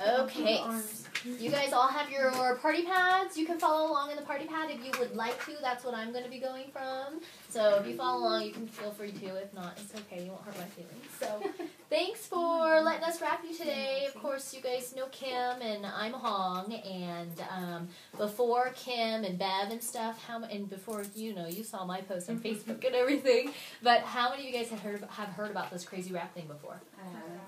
Okay. You guys all have your party pads. You can follow along in the party pad if you would like to. That's what I'm going to be going from. So if you follow along, you can feel free to. If not, it's okay. You won't hurt my feelings. So thanks for letting us wrap you today. Of course, you guys know Kim, and I'm Huong. And before Kim and Bev and stuff, and before, you saw my post on Facebook and everything. But how many of you guys have heard about this crazy rap thing before?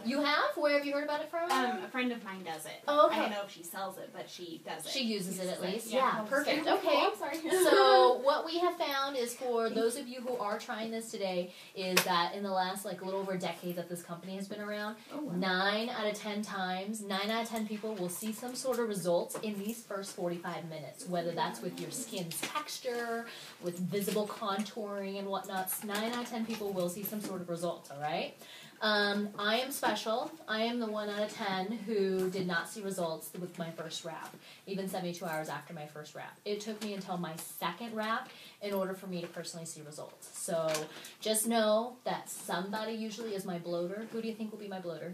You have? Where have you heard about it from? A friend of mine does it. Oh, okay. I don't know if she sells it, but she does it. She uses it at least. Yeah, Perfect. so, Okay. Oh, sorry. So what we have found is, for those of you who are trying this today, is that in the last little over a decade that this company has been around, 9 out of 10 times, 9 out of 10 people will see some sort of results in these first 45 minutes, whether that's with your skin's texture, with visible contouring and whatnot. 9 out of 10 people will see some sort of results, all right? I am special. I am the 1 out of 10 who did not see results with my first wrap, even 72 hours after my first wrap. It took me until my second wrap in order for me to personally see results. So just know that somebody usually is my bloater. Who do you think will be my bloater?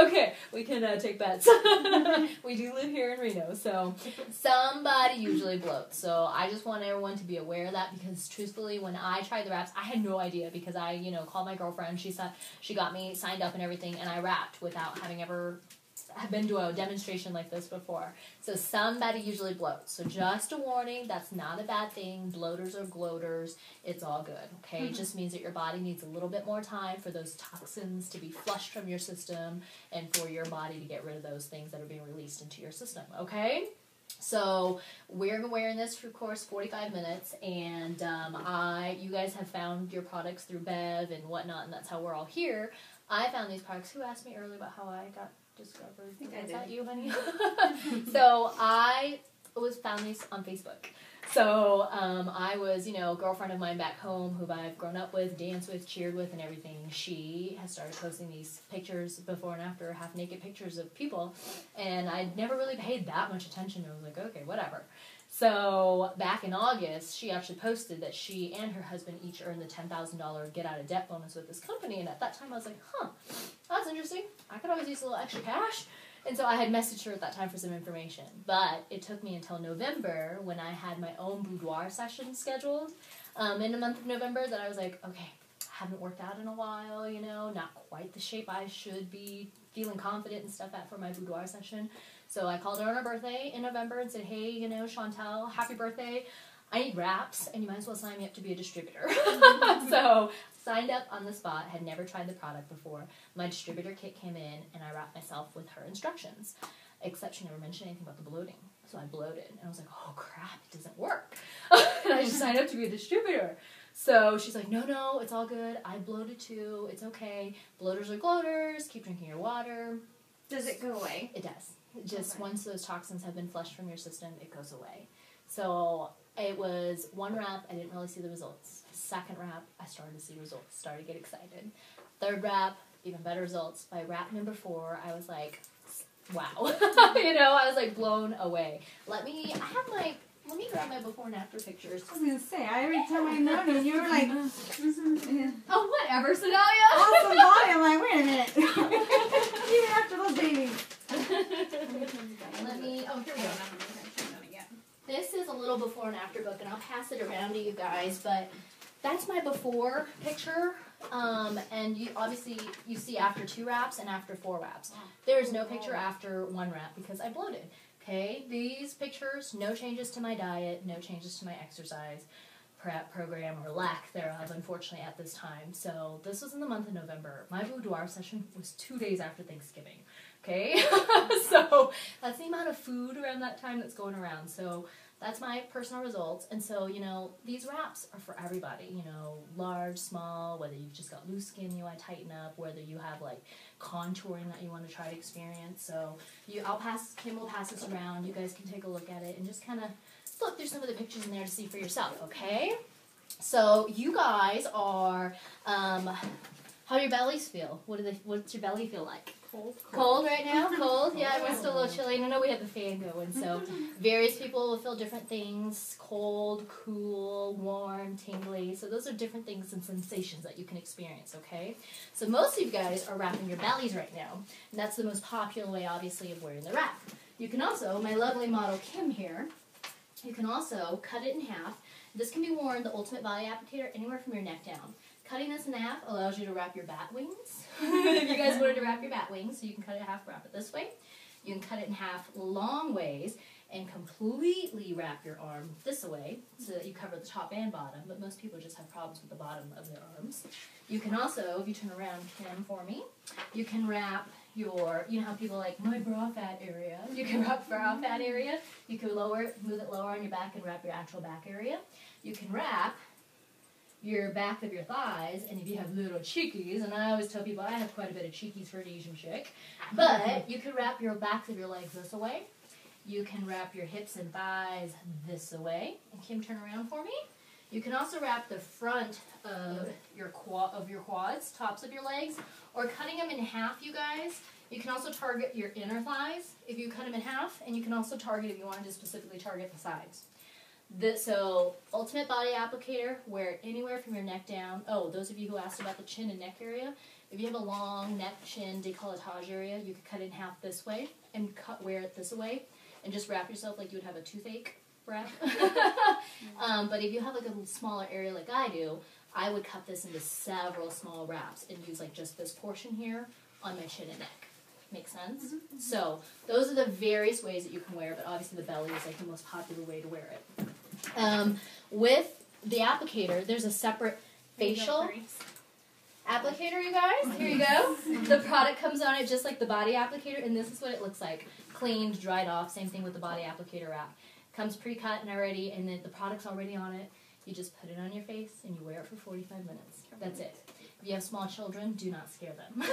Okay, we can take bets. We do live here in Reno, so somebody usually bloats. So I just want everyone to be aware of that, because truthfully, when I tried the wraps, I had no idea, because I, called my girlfriend. She got me signed up and everything, and I wrapped without having ever been to a demonstration like this before. So somebody usually bloats. So just a warning, that's not a bad thing. Bloaters or gloaters, it's all good, okay? It just means that your body needs a little bit more time for those toxins to be flushed from your system and for your body to get rid of those things that are being released into your system, okay? So we're wearing this for, of course, 45 minutes, and you guys have found your products through Bev and whatnot, and that's how we're all here. I found these products. Who asked me earlier about how I got discovered? Was that you, honey? So I found these on Facebook. So I was, a girlfriend of mine back home who I've grown up with, danced with, cheered with, and everything. She has started posting these pictures, before and after, half-naked pictures of people, and I'd never really paid that much attention. I was like, okay, whatever. So back in August, she actually posted that she and her husband each earned the $10,000 get-out-of-debt bonus with this company, and at that time I was like, that's interesting. I could always use a little extra cash. And so I had messaged her at that time for some information. But it took me until November, when I had my own boudoir session scheduled in the month of November, that I was like, okay, I haven't worked out in a while, not quite the shape I should be, feeling confident and stuff at for my boudoir session. So I called her on her birthday in November and said, hey, Chantel, happy birthday. I need wraps, and you might as well sign me up to be a distributor. So signed up on the spot, had never tried the product before. My distributor kit came in, and I wrapped myself with her instructions, except she never mentioned anything about the bloating. So I bloated, and I was like, oh, crap, it doesn't work. And I just signed up to be a distributor. So she's like, no, it's all good. I bloated too. It's okay. Bloaters are gloaters. Keep drinking your water. Does it go away? It does. Just once those toxins have been flushed from your system, it goes away. So it was one wrap, I didn't really see the results. Second wrap, I started to see results, started to get excited. Third wrap, even better results. By wrap number 4, I was like, wow. I was like blown away. Let me grab my before and after pictures. I was going to say, every time I known you were like, oh, whatever, Sedalia. Awesome body. I'm like, wait a minute. Even after those babies. Here we go. This is a little before and after book, and I'll pass it around to you guys, but that's my before picture, and you see after 2 wraps and after 4 wraps. There's no picture after 1 wrap because I bloated, okay? These pictures, no changes to my diet, no changes to my exercise prep program or lack thereof, unfortunately, at this time. So this was in the month of November. My boudoir session was 2 days after Thanksgiving. Okay, so that's the amount of food around that time that's going around. So that's my personal results. And so, these wraps are for everybody, large, small, whether you've just got loose skin you want to tighten up, whether you have contouring that you want to try to experience. So Kim will pass this around. You guys can take a look at it and just kind of look through some of the pictures in there to see for yourself, okay? So you guys are, How do your bellies feel? What's your belly feel like? Cold. Cold right now? Cold? Yeah, everyone's still a little chilly. No, we have the fan going, so various people will feel different things. Cold, cool, warm, tingly. So those are different things and sensations that you can experience, okay? So most of you guys are wrapping your bellies right now, and that's the most popular way, obviously, of wearing the wrap. You can also, my lovely model Kim here, you can also cut it in half. This can be worn, the Ultimate Body Applicator, anywhere from your neck down. Cutting this in half allows you to wrap your bat wings. If you guys wanted to wrap your bat wings, so you can cut it in half, wrap it this way. You can cut it in half long ways and completely wrap your arm this way so that you cover the top and bottom, but most people just have problems with the bottom of their arms. You can also, if you turn around, Kim, for me, you can wrap your, you know how people like, my bra fat area. You can wrap bra fat area. You can move it lower on your back and wrap your actual back area. You can wrap your back of your thighs, and if you have little cheekies, and I always tell people I have quite a bit of cheekies for an Asian chick, but you can wrap your backs of your legs this away. You can wrap your hips and thighs this away. And Kim, turn around for me. You can also wrap the front of your quads, tops of your legs, or cutting them in half, you guys. You can also target your inner thighs if you cut them in half, and you can also target, if you wanted to specifically target the sides. So, Ultimate Body Applicator, wear it anywhere from your neck down. Oh, those of you who asked about the chin and neck area, if you have a long neck, chin, décolletage area, you could cut it in half this way and wear it this way and just wrap yourself like you would have a toothache wrap. But if you have like a smaller area like I do, I would cut this into several small wraps and use like just this portion here on my chin and neck. Make sense? Mm-hmm. So those are the various ways that you can wear it, but obviously the belly is like the most popular way to wear it. With the applicator, there's a separate facial applicator, you guys. Here you go. The product comes on it just like the body applicator, and this is what it looks like. Cleaned, dried off, same thing with the body applicator wrap. Comes pre-cut and already, and then the product's already on it. You just put it on your face, and you wear it for 45 minutes. That's it. If you have small children, do not scare them. I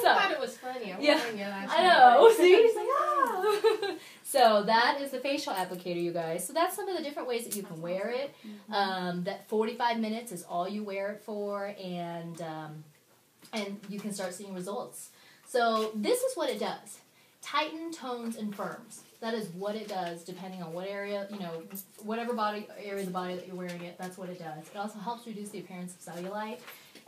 thought it was funny. I know. See? It's like, ah. So that is the facial applicator, you guys. So that's some of the different ways that you can wear it. That 45 minutes is all you wear it for, and you can start seeing results. So this is what it does. Tighten, tones, and firms. That is what it does, depending on what area, whatever body area of the body that you're wearing it, that's what it does. It also helps reduce the appearance of cellulite.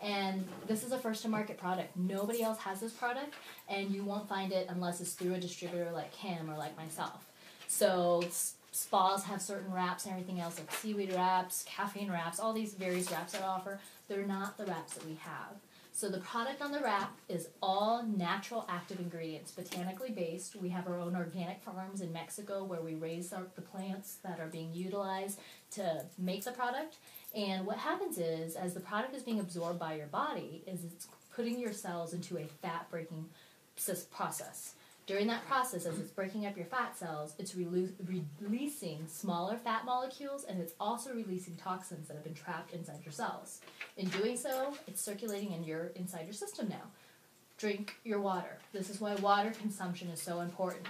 And this is a first-to-market product. Nobody else has this product, and you won't find it unless it's through a distributor like Kim or like myself. So spas have certain wraps and everything else, like seaweed wraps, caffeine wraps, all these various wraps that I offer. They're not the wraps that we have. So the product on the wrap is all natural active ingredients, botanically based. We have our own organic farms in Mexico where we raise the plants that are being utilized to make the product. And what happens is, as the product is being absorbed by your body, is it's putting your cells into a fat-breaking process. During that process, as it's breaking up your fat cells, it's releasing smaller fat molecules, and it's also releasing toxins that have been trapped inside your cells. In doing so, it's circulating inside your system now. Drink your water. This is why water consumption is so important.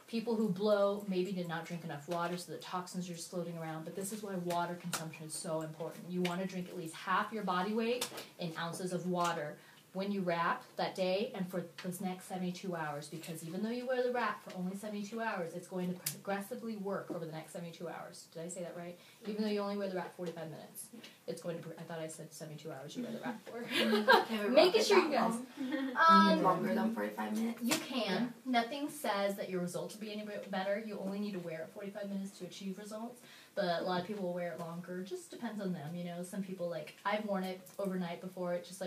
People who blow maybe did not drink enough water, so the toxins are just floating around, but this is why water consumption is so important. You want to drink at least half your body weight in ounces of water when you wrap that day and for those next 72 hours, because even though you wear the wrap for only 72 hours, it's going to progressively work over the next 72 hours. Did I say that right? Even though you only wear the wrap 45 minutes, it's going to, I thought I said 72 hours you wear the wrap for. Making sure you guys. Longer than 45 minutes? You can. Yeah. Nothing says that your results will be any better. You only need to wear it 45 minutes to achieve results. But a lot of people will wear it longer. It just depends on them, Some people, I've worn it overnight before. It just,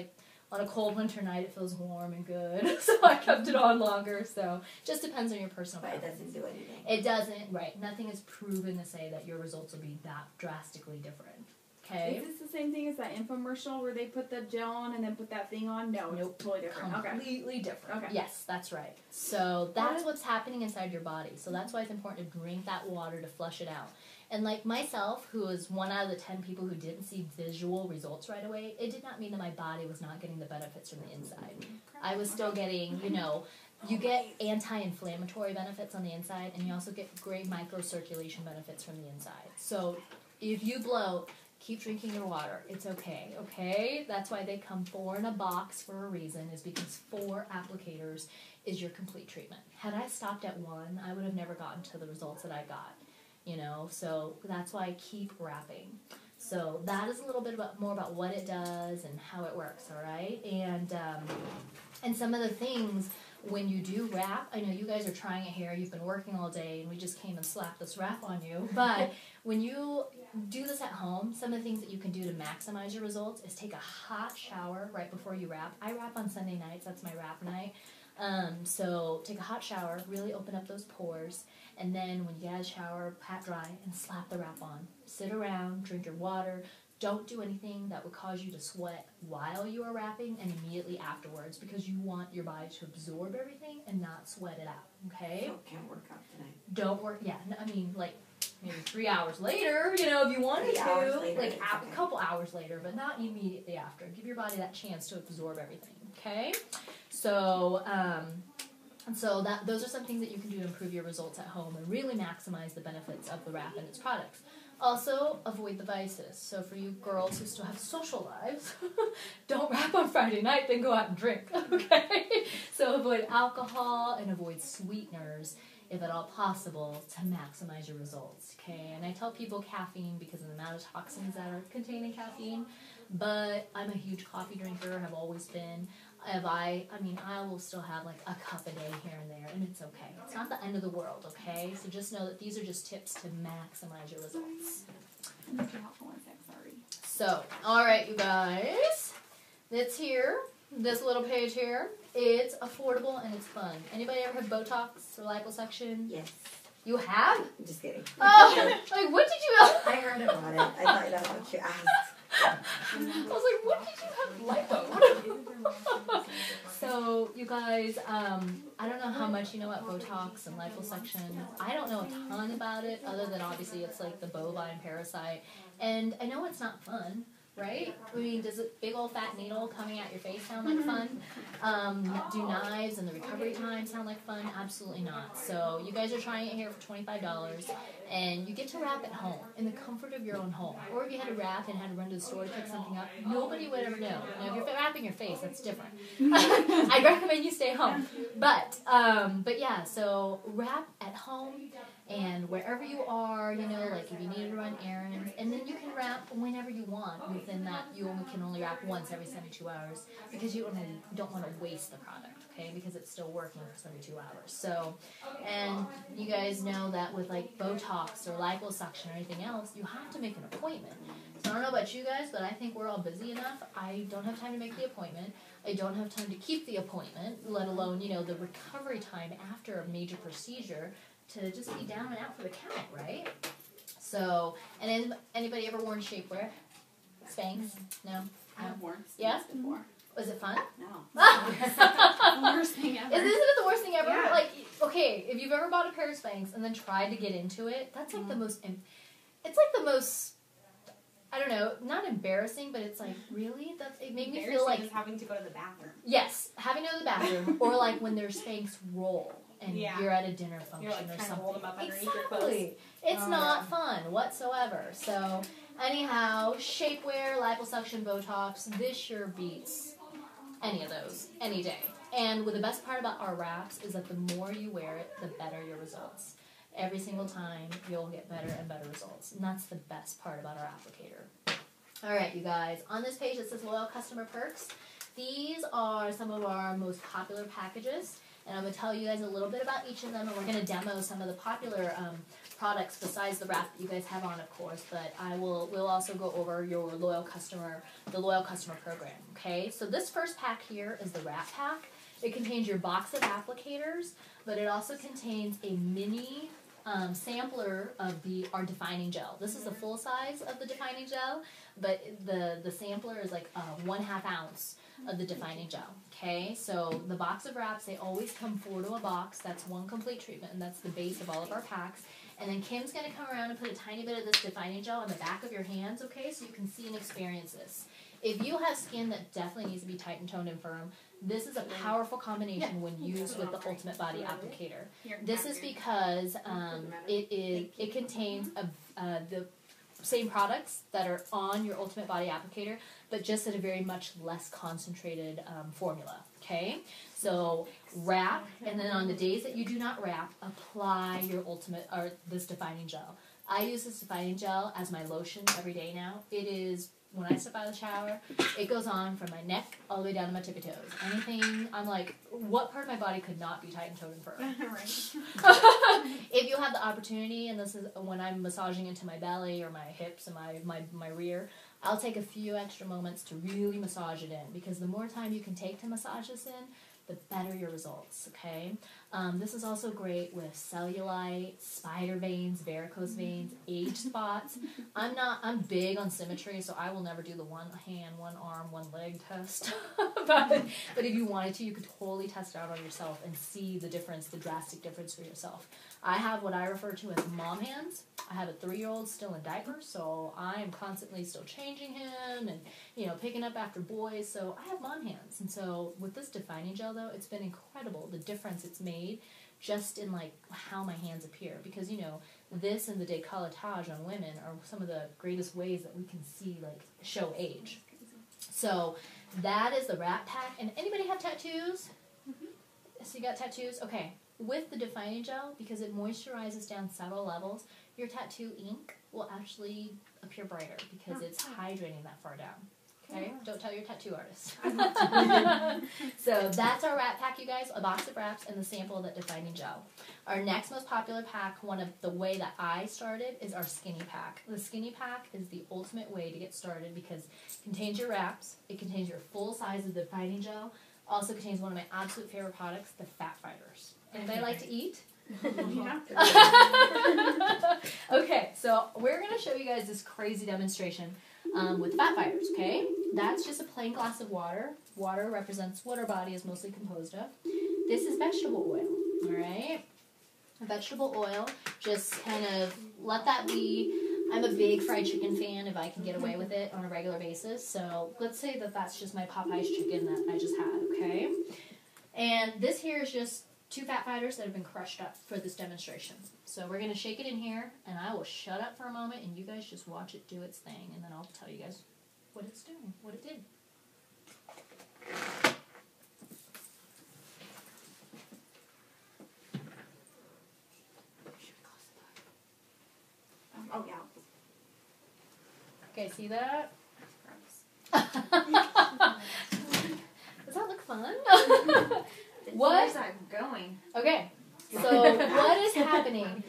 on a cold winter night, it feels warm and good. So I kept it on longer. So just depends on your personal preference. But it doesn't do anything. It doesn't, right. Nothing is proven to say that your results will be that drastically different. Okay? Is this the same thing as that infomercial where they put the gel on and then put that thing on? No, nope. It's totally different. Completely different. Okay. Yes, that's right. So that's what's happening inside your body. So that's why it's important to drink that water to flush it out. And like myself, who was 1 out of the 10 people who didn't see visual results right away, it did not mean that my body was not getting the benefits from the inside. I was still getting, you get anti-inflammatory benefits on the inside, and you also get great microcirculation benefits from the inside. So if you bloat, Keep drinking your water. It's okay, okay? That's why they come 4 in a box for a reason, is because 4 applicators is your complete treatment. Had I stopped at 1, I would have never gotten to the results that I got, you know? So that's why I keep wrapping. So that is a little bit more about what it does and how it works, all right? And some of the things when you do wrap, I know you guys are trying it here, you've been working all day, and we just came and slapped this wrap on you, but when you do this at home, some of the things that you can do to maximize your results is take a hot shower right before you wrap. I wrap on Sunday nights, that's my wrap night. So take a hot shower, really open up those pores, and then when you get out of the shower, pat dry and slap the wrap on. Sit around, drink your water. Don't do anything that would cause you to sweat while you are wrapping and immediately afterwards, because you want your body to absorb everything and not sweat it out, okay? So can't work out tonight. Don't work, yeah, I mean, like, maybe 3 hours later, you know, if you wanted 3 hours to, later, like it's a okay. couple hours later, but not immediately after. Give your body that chance to absorb everything, okay? So, those are some things that you can do to improve your results at home and really maximize the benefits of the wrap and its products. Also, avoid the vices. So for you girls who still have social lives, don't wrap on Friday night, then go out and drink, okay? So avoid alcohol and avoid sweeteners, if at all possible, to maximize your results, okay? And I tell people caffeine because of the amount of toxins that are contained in caffeine, but I'm a huge coffee drinker, have always been. I will still have like a cup a day here and there, and it's okay. It's not the end of the world, okay? So just know that these are just tips to maximize your results. So, all right, you guys. It's here. This little page here. It's affordable and it's fun. Anybody ever had Botox or liposuction? Yes. You have? I'm just kidding. Oh, like what did you have? I heard about it. I thought that's what you asked. I was like, what did you have lipo? So, you guys, I don't know how much you know about Botox and liposuction. I don't know a ton about it, other than obviously it's like the bovine parasite. And I know it's not fun, right? I mean, does a big old fat needle coming at your face sound like fun? Do knives and the recovery time sound like fun? Absolutely not. So you guys are trying it here for $25, and you get to wrap at home, in the comfort of your own home. Or if you had to wrap and had to run to the store to pick something up, nobody would ever know. Now, if you're wrapping your face, that's different. I'd recommend you stay home. But yeah, so wrap at home and wherever you are, you know, like if you need to run errands, and then you can wrap whenever you want. Within that, you can only wrap once every 72 hours because you don't want to waste the product, okay, because it's still working for 72 hours. So, and you guys know that with like Botox or liposuction or anything else, you have to make an appointment. So I don't know about you guys, but I think we're all busy enough. I don't have time to make the appointment. I don't have time to keep the appointment, let alone, you know, the recovery time after a major procedure to just be down and out for the count, right? So, and anybody ever worn shapewear? Spanx? No? I've worn Yeah? before. Was it fun? No. Worst thing ever. Isn't it the worst thing ever? Yeah. Like, okay, if you've ever bought a pair of Spanx and then tried to get into it, that's like the most, it's like the most, I don't know, not embarrassing, but it's like, really? It made me feel like, is having to go to the bathroom. yes, having to go to the bathroom, or like when their Spanx roll and Yeah. you're at a dinner function You're like or trying something. to hold them up underneath your clothes. Exactly. It's not fun whatsoever. So, anyhow, shapewear, liposuction, Botox, this sure beats any of those, any day. And the best part about our wraps is that the more you wear it, the better your results. Every single time, you'll get better and better results. And that's the best part about our applicator. All right, you guys. On this page, it says Loyal Customer Perks. These are some of our most popular packages. And I'm going to tell you guys a little bit about each of them. And we're going to demo some of the popular products besides the wrap that you guys have on, of course. But we'll also go over the Loyal Customer program. Okay, so this first pack here is the wrap pack. It contains your box of applicators, but it also contains a mini sampler of our defining gel. This is the full size of the defining gel, but the sampler is like 1/2 ounce of the defining gel. Okay, so the box of wraps, they always come 4 to a box. That's one complete treatment, and that's the base of all of our packs. And then Kim's going to come around and put a tiny bit of this defining gel on the back of your hands, okay, so you can see and experience this. If you have skin that definitely needs to be tight and toned and firm, this is a powerful combination when used with the Ultimate Body Applicator. This is because it contains same products that are on your Ultimate Body Applicator, but just at a very much less concentrated formula. Okay, so wrap, and then on the days that you do not wrap, apply your this defining gel. I use this defining gel as my lotion every day now. It is, when I step out of the shower, it goes on from my neck all the way down to my tippy toes. Anything, I'm like, what part of my body could not be tight and toed and furrowed? Right. If you have the opportunity, and this is when I'm massaging into my belly or my hips and my rear, I'll take a few extra moments to really massage it in, because the more time you can take to massage this in, the better your results, okay? This is also great with cellulite, spider veins, varicose veins, age spots. I'm big on symmetry, so I will never do the one hand, one arm, one leg test. but if you wanted to, you could totally test it out on yourself and see the difference, the drastic difference for yourself. I have what I refer to as mom hands. I have a 3-year-old still in diapers, so I am constantly still changing him and, picking up after boys, so I have mom hands. And so with this defining gel, though, it's been incredible, the difference it's made just in, how my hands appear. Because, this and the décolletage on women are some of the greatest ways that we can see, show age. So that is the Wrap Pack. And anybody have tattoos? Mm-hmm. So you got tattoos? Okay. With the defining gel, because it moisturizes down several levels, your tattoo ink will actually appear brighter because it's hydrating that far down. Okay? Don't tell your tattoo artist. So that's our Wrap Pack, you guys. A box of wraps and the sample of that defining gel. Our next most popular pack, one of the way that I started, is our Skinny Pack. The Skinny Pack is the ultimate way to get started because it contains your wraps, it contains your full size of the defining gel, also contains one of my absolute favorite products, the Fat Fighters. Anybody like to eat? Okay, so we're going to show you guys this crazy demonstration with Fat Fighters, okay? That's just a plain glass of water. Water represents what our body is mostly composed of. This is vegetable oil, all right? Vegetable oil, just kind of let that be. I'm a big fried chicken fan if I can get away with it on a regular basis. So let's say that that's just my Popeye's chicken that I just had, okay? And this here is just 2 Fat Fighters that have been crushed up for this demonstration. So we're going to shake it in here, and I will shut up for a moment, and you guys just watch it do its thing, and then I'll tell you guys what it's doing, what it did. Oh, yeah. Okay, see that? Gross. Does that look fun? What? What? Where's that going? Okay, so what is happening?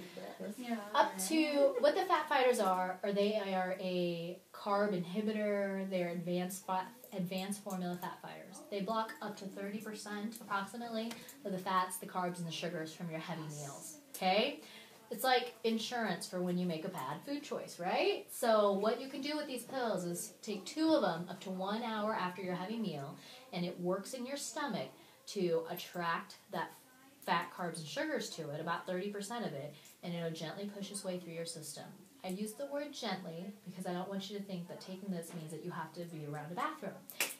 Yeah. Up to what the Fat Fighters are they are a carb inhibitor. They're advanced formula fat fighters. They block up to 30% approximately of the fats, the carbs, and the sugars from your heavy meals. Okay? It's like insurance for when you make a bad food choice, right? So what you can do with these pills is take 2 of them up to 1 hour after your heavy meal, and it works in your stomach to attract that fat, carbs, and sugars to it, about 30% of it, and it'll gently push its way through your system. I use the word gently because I don't want you to think that taking this means that you have to be around a bathroom.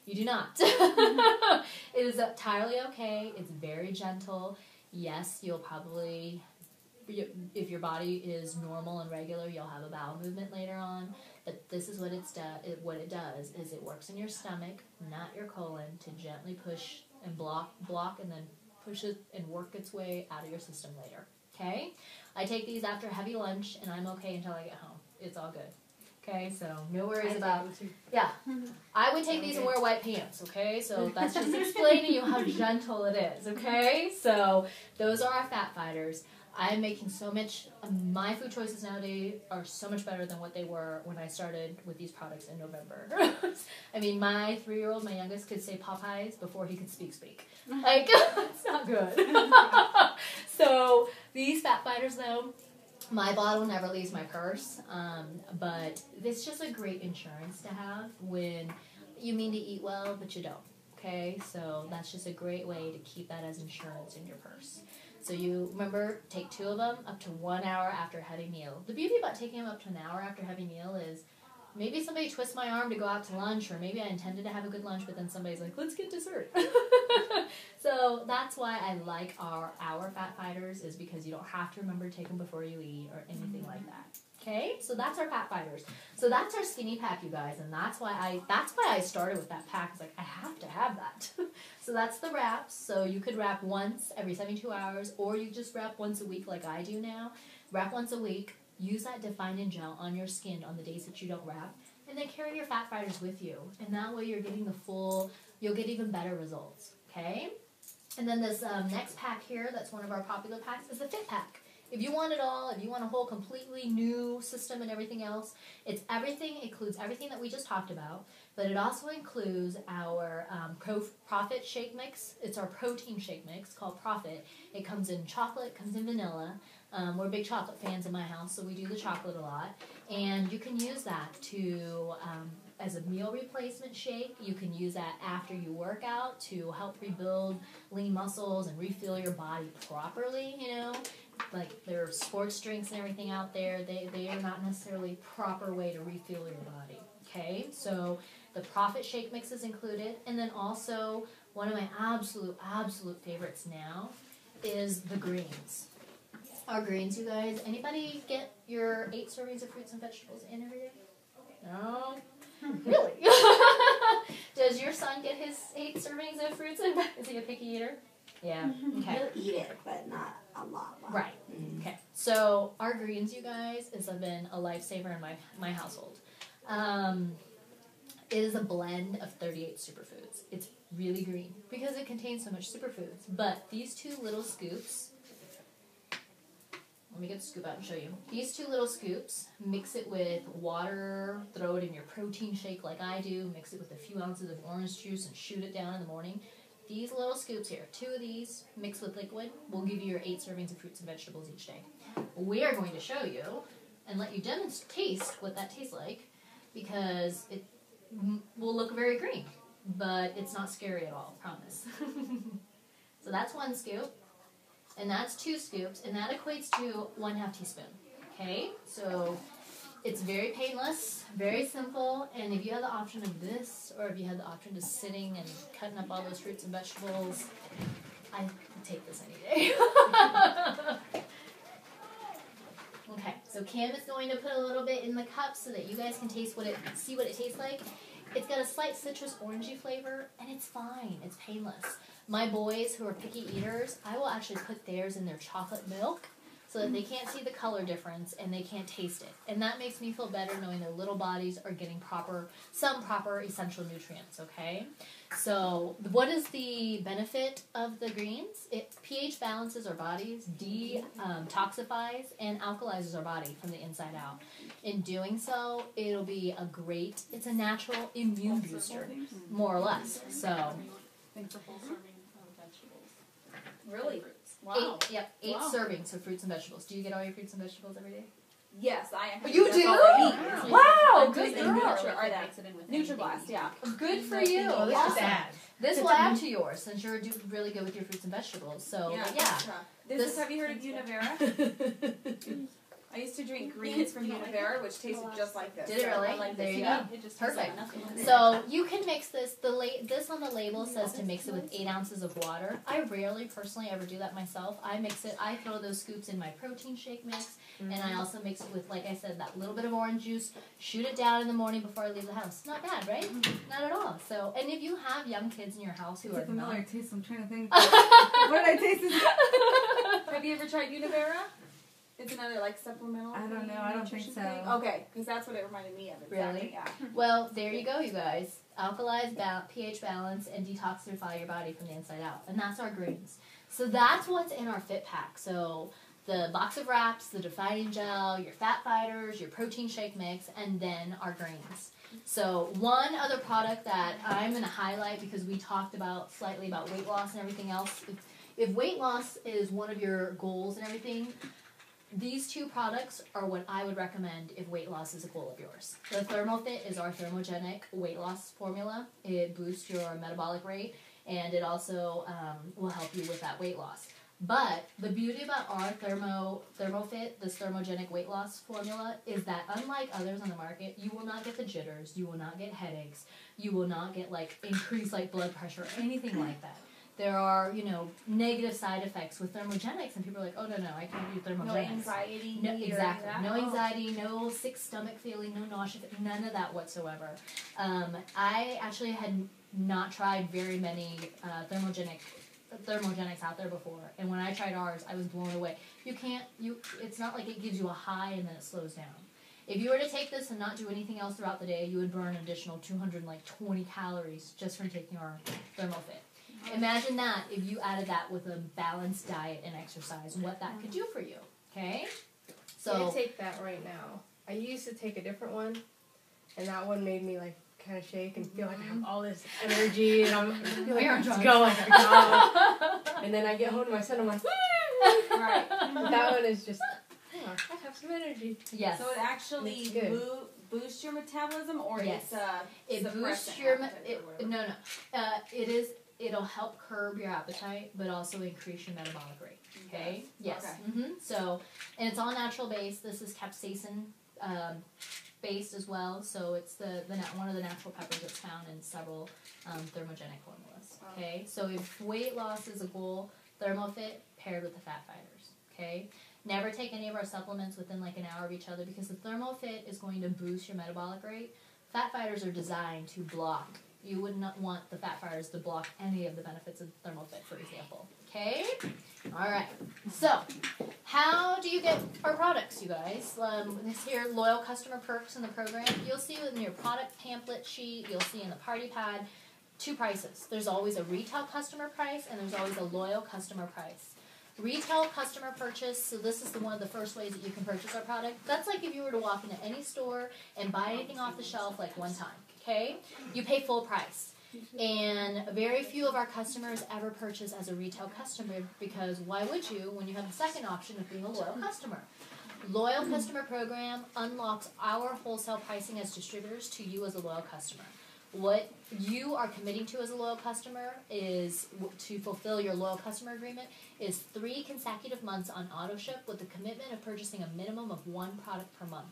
You do not. It is entirely okay. It's very gentle. Yes, you'll probably, if your body is normal and regular, you'll have a bowel movement later on. But this is what what it does is it works in your stomach, not your colon, to gently push and block, and then push it and work its way out of your system later. Okay? I take these after a heavy lunch, and I'm okay until I get home. It's all good. Okay? So no worries about... Yeah. I would take these and wear white pants, okay? So that's just explaining to you how gentle it is, okay? So those are our Fat Fighters. I'm making so much... my food choices nowadays are so much better than what they were when I started with these products in November. I mean, my 3-year-old, my youngest, could say Popeyes before he could speak. Like, it's not good. So these Fat Fighters, though, my bottle never leaves my purse. But it's just a great insurance to have when you mean to eat well, but you don't. Okay? So that's just a great way to keep that as insurance in your purse. So you, remember, take 2 of them up to 1 hour after a heavy meal. The beauty about taking them up to an hour after a heavy meal is maybe somebody twists my arm to go out to lunch, or maybe I intended to have a good lunch, but then somebody's like, let's get dessert. So that's why I like our Fat Fighters, is because you don't have to remember to take them before you eat or anything like that. Okay, so that's our fat fighters. So that's our skinny pack, you guys, and that's why I started with that pack. It's like I have to have that. So that's the wraps. So you could wrap once every 72 hours, or you just wrap once a week like I do now. Wrap once a week. Use that defining gel on your skin on the days that you don't wrap, and then carry your fat fighters with you. And that way you're getting you'll get even better results. Okay. And then this next pack here, that's one of our popular packs, is the Fit Pack. If you want it all, if you want a whole completely new system and everything else, it includes everything that we just talked about, but it also includes our Profit Shake Mix. It's our protein shake mix called Profit. It comes in chocolate, comes in vanilla. We're big chocolate fans in my house, so we do the chocolate a lot. And you can use that to as a meal replacement shake. You can use that after you work out to help rebuild lean muscles and refuel your body properly, you know. Like there are sports drinks and everything out there. They are not necessarily proper way to refuel your body. Okay, so the Profit Shake Mix is included. And then also one of my absolute favorites now is the greens. Our greens, you guys. Anybody get your 8 servings of fruits and vegetables in every day? No? Really? Does your son get his 8 servings of fruits and vegetables? Is he a picky eater? Yeah. Okay. He'll eat it, but not a lot. Right. Okay. So our greens, you guys, has been a lifesaver in my household. It is a blend of 38 superfoods. It's really green because it contains so much superfoods. But these 2 little scoops, let me get the scoop out and show you. These 2 little scoops, mix it with water, throw it in your protein shake like I do, mix it with a few ounces of orange juice and shoot it down in the morning. These little scoops here, 2 of these mixed with liquid, will give you your 8 servings of fruits and vegetables each day. We are going to show you and let you taste what that tastes like, because it will look very green, but it's not scary at all, promise. So that's 1 scoop, and that's 2 scoops, and that equates to 1/2 teaspoon. Okay, so it's very painless, very simple, and if you have the option of this, or if you have the option of sitting and cutting up all those fruits and vegetables, I take this any day. Okay, so Kim is going to put a little bit in the cup so that you guys can see what it tastes like. It's got a slight citrus orangey flavor, and it's fine. It's painless. My boys who are picky eaters, I will actually put theirs in their chocolate milk so that they can't see the color difference and they can't taste it. And that makes me feel better knowing their little bodies are getting some proper essential nutrients, okay? So what is the benefit of the greens? It pH balances our bodies, detoxifies, and alkalizes our body from the inside out. In doing so, it's a natural immune booster, more or less. So, Thanks for full serving of vegetables. Really? Wow. 8 Wow. servings of fruits and vegetables. Do you get all your fruits and vegetables every day? Yes, I am. You do? Wow, good girl. Nutriblast, yeah. Good for you. Awesome. This will add to yours since you're really good with your fruits and vegetables. So, yeah. Have you heard of Univera? I used to drink greens from Univera, which tasted just like this. Did it really? I like There this. you Yeah. go. It just Perfect. Like So you can mix this. This on the label says to mix it with 8 ounces of water. I rarely personally ever do that myself. I mix it. I throw those scoops in my protein shake mix, and I also mix it with, like I said, that little bit of orange juice. Shoot it down in the morning before I leave the house. Not bad, right? Not at all. So, and if you have young kids in your house who are familiar taste. I'm trying to think. What did I taste? Have you ever tried Univera? It's another supplemental. I don't know. I don't think so. Thing. Okay, because that's what it reminded me of. Exactly. Really? Yeah. Well, there you go, you guys. Alkalize, pH balance, and detoxify your body from the inside out. And that's our greens. So that's what's in our Fit Pack. So the box of wraps, the defining gel, your fat fighters, your protein shake mix, and then our greens. So one other product that I'm going to highlight, because we talked slightly about weight loss and everything else. If weight loss is one of your goals and everything, these 2 products are what I would recommend if weight loss is a goal of yours. The ThermoFit is our thermogenic weight loss formula. It boosts your metabolic rate, and it also will help you with that weight loss. But the beauty about our ThermoFit, this thermogenic weight loss formula, is that unlike others on the market, you will not get the jitters, you will not get headaches, you will not get increased blood pressure or anything like that. there are, negative side effects with thermogenics, and people are like, oh, no, I can't do thermogenics. No anxiety. No, or exactly. that? No anxiety, no sick stomach feeling, no nausea, none of that whatsoever. I actually had not tried very many thermogenics out there before, and when I tried ours, I was blown away. It's not like it gives you a high and then it slows down. If you were to take this and not do anything else throughout the day, you would burn an additional 220 calories just from taking our ThermoFit. Imagine that if you added that with a balanced diet and exercise, what that could do for you, okay? So I take that right now. I used to take a different one, and that one made me like kind of shake and feel like I have all this energy, and I feel like I'm just going. And then I get home to my son, I'm like, Right. that one is just, I have some energy. Yes. So it actually boosts your metabolism, or Yes. it's It boosts your it'll help curb your appetite, but also increase your metabolic rate. Okay. Yes. Okay. So, and it's all natural based. This is capsaicin based as well. So it's one of the natural peppers that's found in several thermogenic formulas. Okay. So if weight loss is a goal, ThermoFit paired with the fat fighters. Okay. Never take any of our supplements within like an hour of each other, because the ThermoFit is going to boost your metabolic rate. Fat fighters are designed to block. You would not want the fat fighters to block any of the benefits of ThermoFit, for example. Okay? All right. So, how do you get our products, you guys? This here, loyal customer perks in the program. You'll see in your product pamphlet sheet, you'll see in the party pad, 2 prices. There's always a retail customer price, and there's always a loyal customer price. Retail customer purchase, so this is one of the first ways that you can purchase our product. That's like if you were to walk into any store and buy anything off the shelf like one time, okay? You pay full price. And very few of our customers ever purchase as a retail customer, because why would you when you have the second option of being a loyal customer? Loyal customer program unlocks our wholesale pricing as distributors to you as a loyal customer. What you are committing to as a loyal customer is to fulfill your loyal customer agreement is 3 consecutive months on auto ship with the commitment of purchasing a minimum of 1 product per month.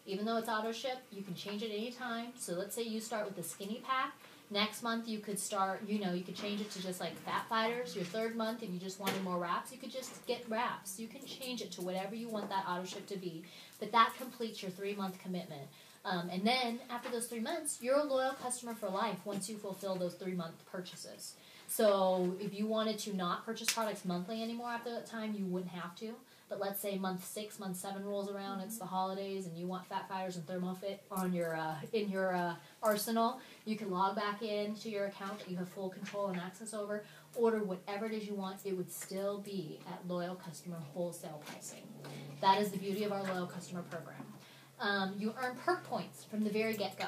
Even though it's auto ship, you can change it anytime. So let's say you start with the skinny pack. Next month you could start, you could change it to just like fat fighters. Your 3rd month, if you just wanted more wraps, you could just get wraps. You can change it to whatever you want that auto ship to be. But that completes your 3-month commitment. And then, after those 3 months, you're a loyal customer for life once you fulfill those 3-month purchases. So, if you wanted to not purchase products monthly anymore after that time, you wouldn't have to. But let's say month 6, month 7 rolls around, it's the holidays, and you want Fat Fighters and ThermoFit on your in your arsenal, you can log back into your account that you have full control and access over, order whatever it is you want. It would still be at loyal customer wholesale pricing. That is the beauty of our loyal customer program. You earn perk points from the very get-go.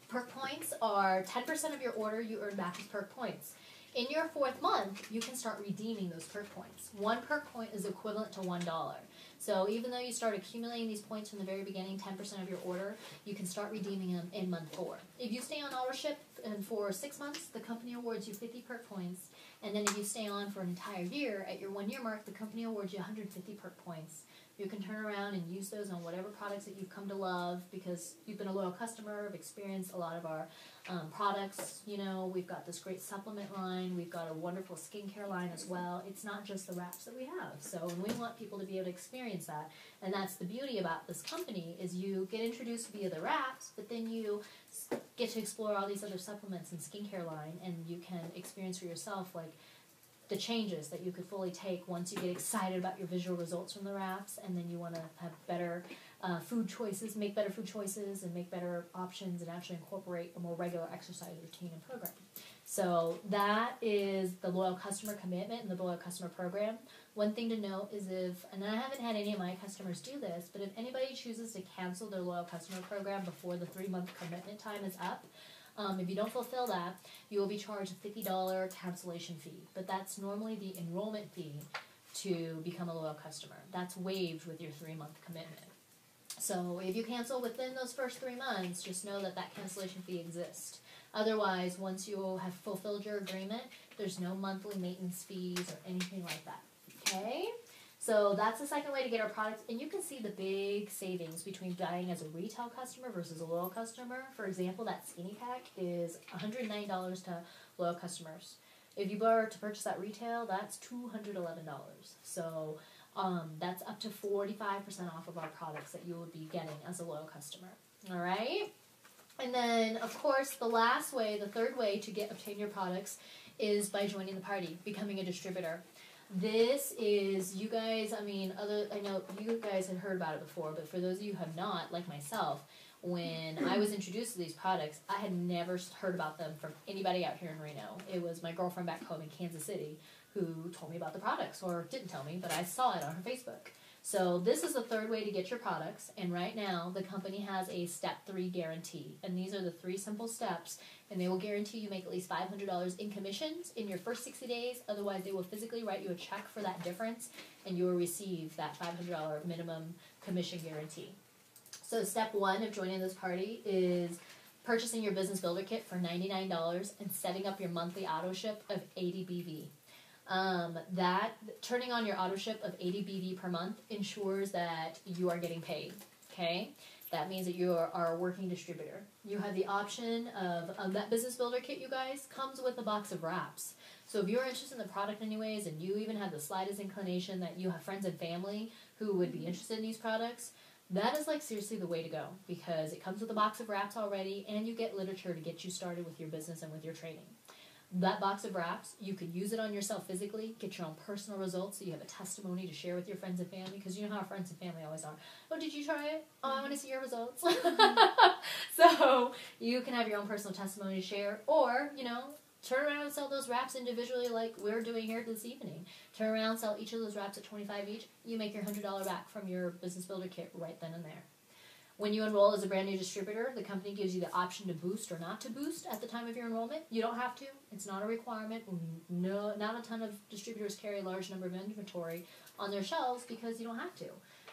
Perk points are 10% of your order you earn back as perk points. In your 4th month, you can start redeeming those perk points. 1 perk point is equivalent to $1. So even though you start accumulating these points from the very beginning, 10% of your order, you can start redeeming them in month 4. If you stay on auto ship for 6 months, the company awards you 50 perk points. And then if you stay on for an entire year, at your 1-year mark, the company awards you 150 perk points. You can turn around and use those on whatever products that you've come to love because you've been a loyal customer, have experienced a lot of our products. We've got this great supplement line. We've got a wonderful skincare line as well. It's not just the wraps that we have. So we want people to be able to experience that. And that's the beauty about this company is you get introduced via the wraps, but then you get to explore all these other supplements and skincare line, and you can experience for yourself the changes that you could fully take once you get excited about your visual results from the wraps, and then you want to have better food choices, make better food choices, and make better options, and actually incorporate a more regular exercise routine and program. So that is the loyal customer commitment and the loyal customer program. One thing to note is and I haven't had any of my customers do this, but if anybody chooses to cancel their loyal customer program before the 3-month commitment time is up, if you don't fulfill that, you will be charged a $50 cancellation fee. But that's normally the enrollment fee to become a loyal customer. That's waived with your 3-month commitment. So if you cancel within those first 3 months, just know that cancellation fee exists. Otherwise, once you have fulfilled your agreement, there's no monthly maintenance fees or anything like that. Okay? So that's the second way to get our products. And you can see the big savings between buying as a retail customer versus a loyal customer. For example, that skinny pack is $109 to loyal customers. If you were to purchase at retail, that's $211. So that's up to 45% off of our products that you would be getting as a loyal customer. All right? And then, of course, the third way to obtain your products is by joining the party, becoming a distributor. This is, you guys, I know you guys had heard about it before, but for those of you who have not, like myself, when I was introduced to these products, I had never heard about them from anybody out here in Reno. It was my girlfriend back home in Kansas City who told me about the products, or didn't tell me, but I saw it on her Facebook. So this is the third way to get your products, and right now the company has a step 3 guarantee, and these are the 3 simple steps, and they will guarantee you make at least $500 in commissions in your first 60 days. Otherwise, they will physically write you a check for that difference, and you will receive that $500 minimum commission guarantee. So step 1 of joining this party is purchasing your business builder kit for $99 and setting up your monthly auto ship of 80 BV. Turning on your auto ship of 80 BV per month ensures that you are getting paid, okay? That means that you are a working distributor. You have the option of that business builder kit, you guys, comes with a box of wraps. So if you're interested in the product anyways, and you even have the slightest inclination that you have friends and family who would be interested in these products, that is like seriously the way to go, because it comes with a box of wraps already, and you get literature to get you started with your business and with your training. That box of wraps, you could use it on yourself physically, get your own personal results so you have a testimony to share with your friends and family, because you know how our friends and family always are. Oh, did you try it? Oh, I want to see your results. So you can have your own personal testimony to share, or, turn around and sell those wraps individually like we're doing here this evening. Turn around and sell each of those wraps at $25 each. You make your $100 back from your business builder kit right then and there. When you enroll as a brand new distributor, the company gives you the option to boost or not to boost at the time of your enrollment. You don't have to. It's not a requirement. No, not a ton of distributors carry a large number of inventory on their shelves because you don't have to.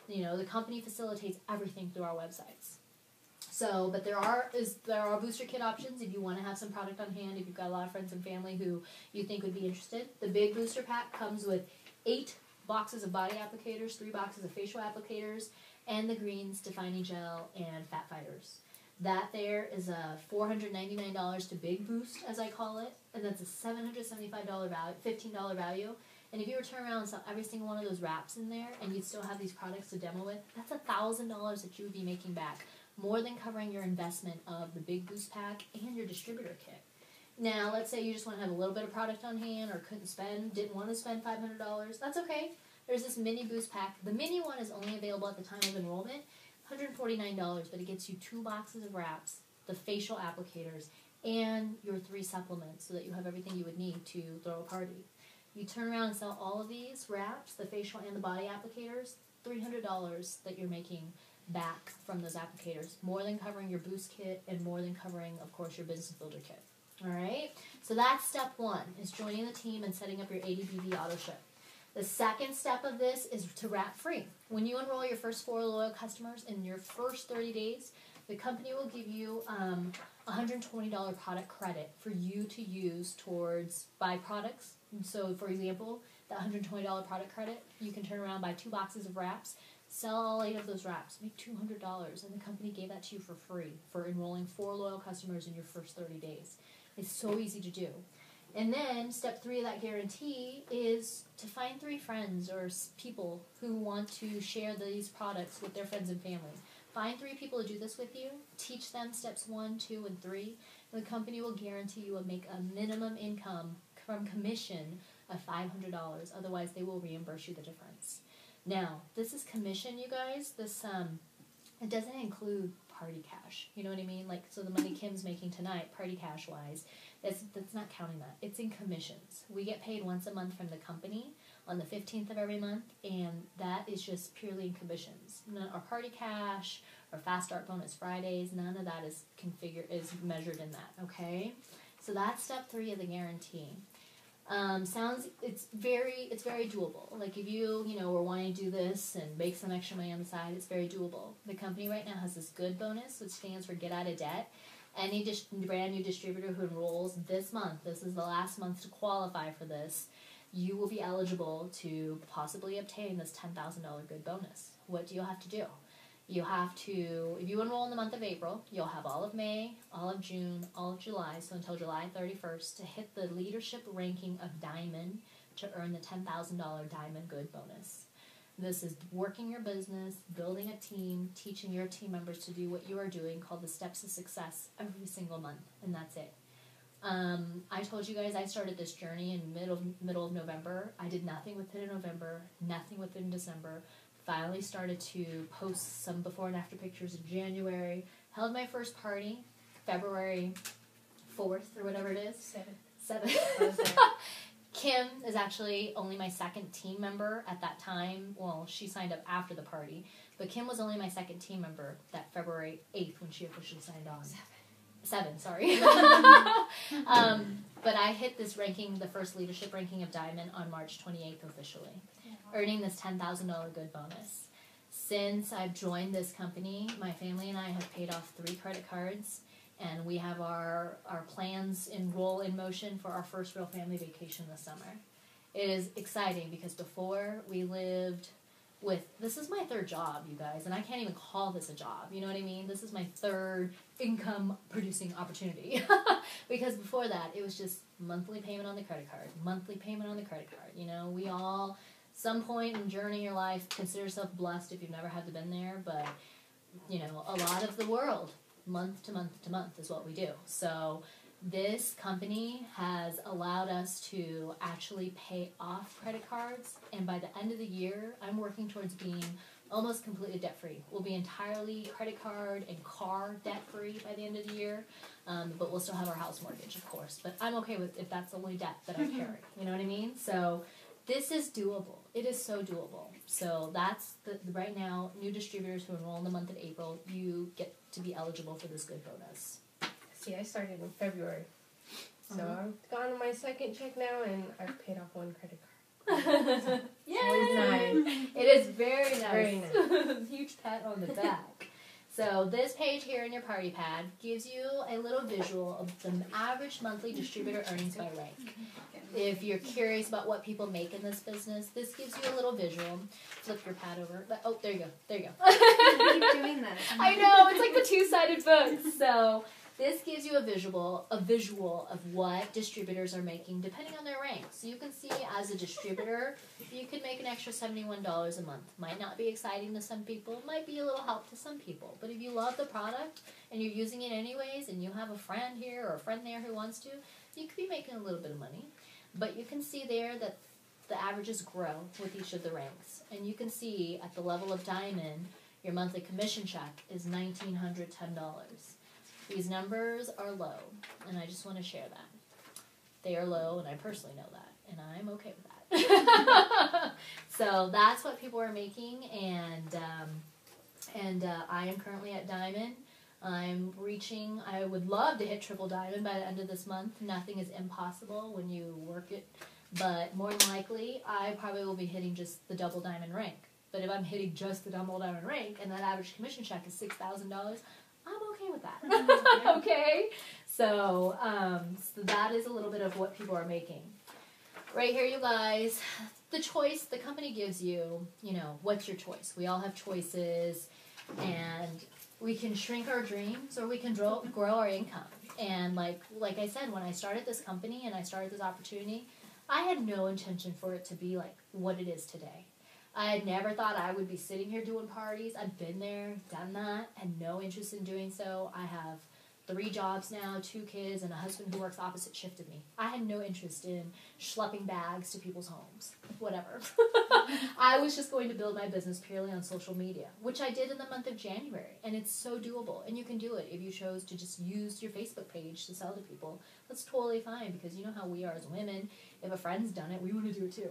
The company facilitates everything through our websites. So, but there are booster kit options if you want to have some product on hand, if you've got a lot of friends and family who you think would be interested. The big booster pack comes with 8 boxes of body applicators, 3 boxes of facial applicators, and the greens, defining gel, and fat fighters. That there is a $499 to big boost, as I call it, and that's a $775 value, $15 value. And if you were to turn around and sell every single one of those wraps in there, and you'd still have these products to demo with, that's $1,000 that you would be making back, more than covering your investment of the big boost pack and your distributor kit. Now, let's say you just want to have a little bit of product on hand, or didn't want to spend $500. That's okay. There's this mini boost pack. The mini one is only available at the time of enrollment, $149, but it gets you 2 boxes of wraps, the facial applicators, and your 3 supplements, so that you have everything you would need to throw a party. You turn around and sell all of these wraps, the facial and the body applicators, $300 that you're making back from those applicators, more than covering your boost kit and more than covering, of course, your business builder kit. All right? So that's step 1, is joining the team and setting up your 80 BV auto ship. The second step of this is to wrap free. When you enroll your first 4 loyal customers in your first 30 days, the company will give you $120 product credit for you to use towards buy products. And so, for example, that $120 product credit, you can turn around and buy 2 boxes of wraps, sell all 8 of those wraps, make $200, and the company gave that to you for free for enrolling 4 loyal customers in your first 30 days. It's so easy to do. And then step 3 of that guarantee is to find 3 friends or people who want to share these products with their friends and family. Find 3 people to do this with you. Teach them steps 1, 2, and 3. And the company will guarantee you will make a minimum income from commission of $500. Otherwise, they will reimburse you the difference. Now, this is commission, you guys. This it doesn't include party cash. You know what I mean? Like, so the money Kim's making tonight, party cash wise, that's not counting that. It's in commissions. We get paid once a month from the company on the 15th of every month, and that is just purely in commissions. Our party cash or Fast Start Bonus Fridays, none of that is measured in that. Okay, so that's step 3 of the guarantee. It's very doable. Like if you were wanting to do this and make some extra money on the side, it's very doable. The company right now has this good bonus, which stands for get out of debt. Any brand new distributor who enrolls this month, this is the last month to qualify for this, you will be eligible to possibly obtain this $10,000 good bonus. What do you have to do? You have to, if you enroll in the month of April, you'll have all of May, all of June, all of July, so until July 31st, to hit the leadership ranking of Diamond to earn the $10,000 Diamond Good bonus. This is working your business, building a team, teaching your team members to do what you are doing, called the Steps to Success, every single month, and that's it. I told you guys I started this journey in middle of November. I did nothing with it in November, nothing with it in December. Finally started to post some before and after pictures in January. Held my first party February 4th or whatever it is. 7th. Kim is actually only my second team member at that time. Well, she signed up after the party. But Kim was only my second team member that February 8th when she officially signed on. 7, sorry. But I hit this ranking, the first leadership ranking of Diamond, on March 28th officially, earning this $10,000 good bonus. Since I've joined this company, my family and I have paid off 3 credit cards, and we have our plans in motion for our first real family vacation this summer. It is exciting because before we lived with, this is my 3rd job, you guys, and I can't even call this a job, you know what I mean? This is my 3rd income producing opportunity. Because before that, it was just monthly payment on the credit card, monthly payment on the credit card. You know, we all, some point in journey in your life, consider yourself blessed if you've never had to been there, but, you know, a lot of the world, month to month to month is what we do. So this company has allowed us to actually pay off credit cards, and by the end of the year, I'm working towards being almost completely debt-free. We'll be entirely credit card and car debt-free by the end of the year, but we'll still have our house mortgage, of course. But I'm okay with if that's the only debt that I carry, you know what I mean? So this is doable. It is so doable. So that's, right now, new distributors who enroll in the month of April, you get to be eligible for this good bonus. See, I started in February. So I've gone on my 2nd check now, and I've paid off 1 credit card. Yay! Nice. It is very nice. Very nice. Huge pat on the back. So this page here in your party pad gives you a little visual of the average monthly distributor earnings by rank. If you're curious about what people make in this business, this gives you a little visual. Flip your pad over. Oh, there you go. There you go. Keep doing this. I know, it's like the 2-sided book. So this gives you a visual of what distributors are making depending on their rank. So you can see as a distributor, you could make an extra $71 a month. Might not be exciting to some people. It might be a little help to some people. But if you love the product and you're using it anyways, and you have a friend here or a friend there who wants to, you could be making a little bit of money. But you can see there that the averages grow with each of the ranks. And you can see at the level of Diamond, your monthly commission check is $1,910. These numbers are low, and I just want to share that. They are low, and I personally know that, and I'm okay with that. So that's what people are making, and I am currently at Diamond. I would love to hit triple Diamond by the end of this month. Nothing is impossible when you work it, but more than likely, I probably will be hitting just the double Diamond rank. But if I'm hitting just the double Diamond rank, and that average commission check is $6,000, I'm okay with that. Okay? So that is a little bit of what people are making. Right here, you guys, the choice the company gives you, you know, what's your choice? We all have choices, and we can shrink our dreams or we can grow our income. And like I said, when I started this company and I started this opportunity, I had no intention for it to be like what it is today. I had never thought I would be sitting here doing parties. I've been there, done that, had no interest in doing so. I have 3 jobs now, 2 kids, and a husband who works opposite shift of me. I had no interest in schlepping bags to people's homes. Whatever. I was just going to build my business purely on social media, which I did in the month of January, and it's so doable. And you can do it if you chose to just use your Facebook page to sell to people. That's totally fine, because you know how we are as women. If a friend's done it, we want to do it too.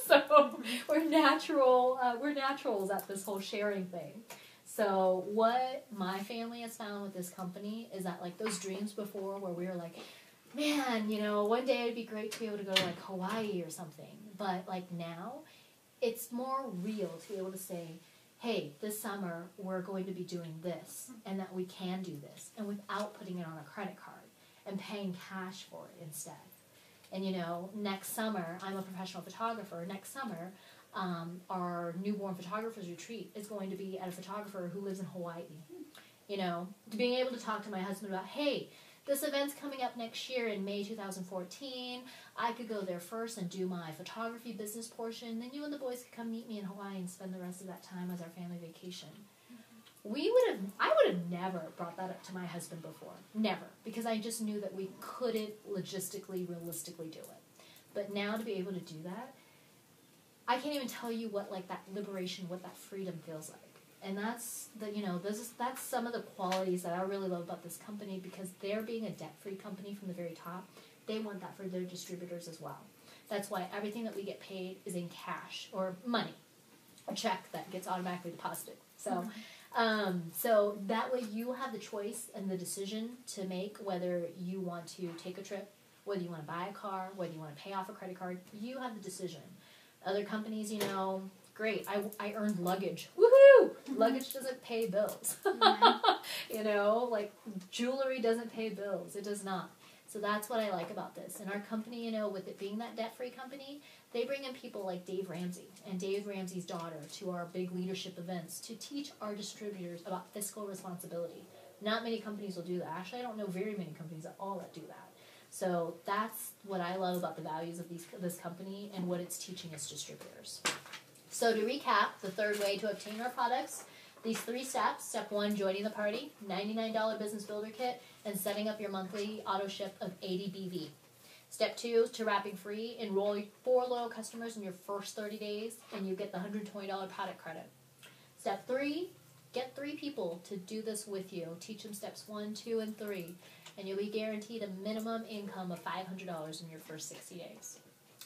So we're naturals at this whole sharing thing. So what my family has found with this company is that, like, those dreams before where we were like, man, you know, one day it'd be great to be able to go to, like, Hawaii or something. But, like, now it's more real to be able to say, hey, this summer we're going to be doing this, and that we can do this, and without putting it on a credit card and paying cash for it instead. And, you know, next summer, I'm a professional photographer. Next summer, our newborn photographers retreat is going to be at a photographer who lives in Hawaii. You know, being able to talk to my husband about, hey, this event's coming up next year in May 2014. I could go there first and do my photography business portion. Then you and the boys could come meet me in Hawaii and spend the rest of that time as our family vacation. I would have never brought that up to my husband before. Never. Because I just knew that we couldn't logistically, realistically do it. But now to be able to do that, I can't even tell you what like that liberation, what that freedom feels like. And that's that's some of the qualities that I really love about this company, because they're being a debt-free company from the very top. They want that for their distributors as well. That's why everything that we get paid is in cash or money, a check that gets automatically deposited. So, so that way you have the choice and the decision to make whether you want to take a trip, whether you want to buy a car, whether you want to pay off a credit card. You have the decision. Other companies, you know, great. I earned luggage. Woohoo! Luggage doesn't pay bills. You know, like jewelry doesn't pay bills. It does not. So that's what I like about this. And our company, you know, with it being that debt-free company, they bring in people like Dave Ramsey and Dave Ramsey's daughter to our big leadership events to teach our distributors about fiscal responsibility. Not many companies will do that. Actually, I don't know very many companies at all that do that. So that's what I love about the values of this company and what it's teaching its distributors. So to recap, the third way to obtain our products, these 3 steps. Step 1, joining the party, $99 business builder kit, and setting up your monthly auto ship of 80 BV. Step 2 is to wrapping free. Enroll 4 loyal customers in your first 30 days, and you get the $120 product credit. Step 3, get 3 people to do this with you. Teach them steps 1, 2, and 3, and you'll be guaranteed a minimum income of $500 in your first 60 days.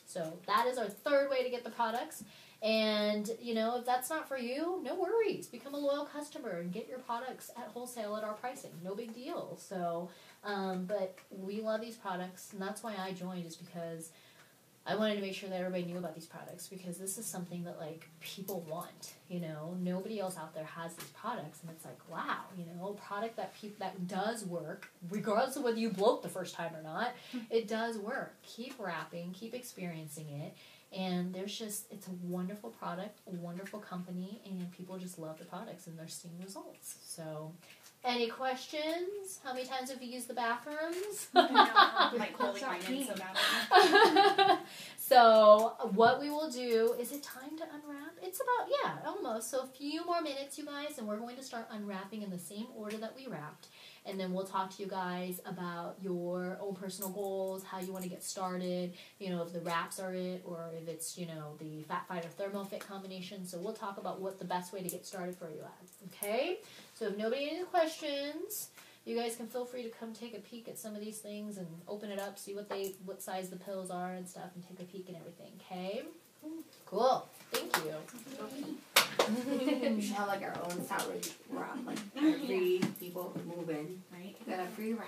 So that is our third way to get the products. And, you know, if that's not for you, no worries. Become a loyal customer and get your products at wholesale at our pricing. No big deal. So, but we love these products, and that's why I joined, is because I wanted to make sure that everybody knew about these products, because this is something that, like, people want, you know. Nobody else out there has these products, and it's like, wow, you know, a product that does work, regardless of whether you bloat the first time or not, it does work. Keep wrapping, keep experiencing it. And it's a wonderful product, a wonderful company, and people just love the products, and they're seeing results. So, any questions? How many times have you used the bathrooms? I'm like holding mine in so badly. So, what we will do, is it time to unwrap? It's about, yeah, almost. So, a few more minutes, you guys, and we're going to start unwrapping in the same order that we wrapped. And then we'll talk to you guys about your own personal goals, how you want to get started, you know, if the wraps are it, or if it's, you know, the Fat Fighter Thermo Fit combination. So we'll talk about what the best way to get started for you at. Okay? So if nobody has any questions, you guys can feel free to come take a peek at some of these things and open it up, see what size the pills are and stuff, and take a peek and everything. Okay? Cool. Thank you. We should have like our own salary wrap, like free people move in, right? You get a free wrap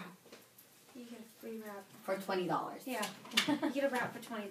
You get a free wrap. for $20. Yeah. You get a wrap for $20.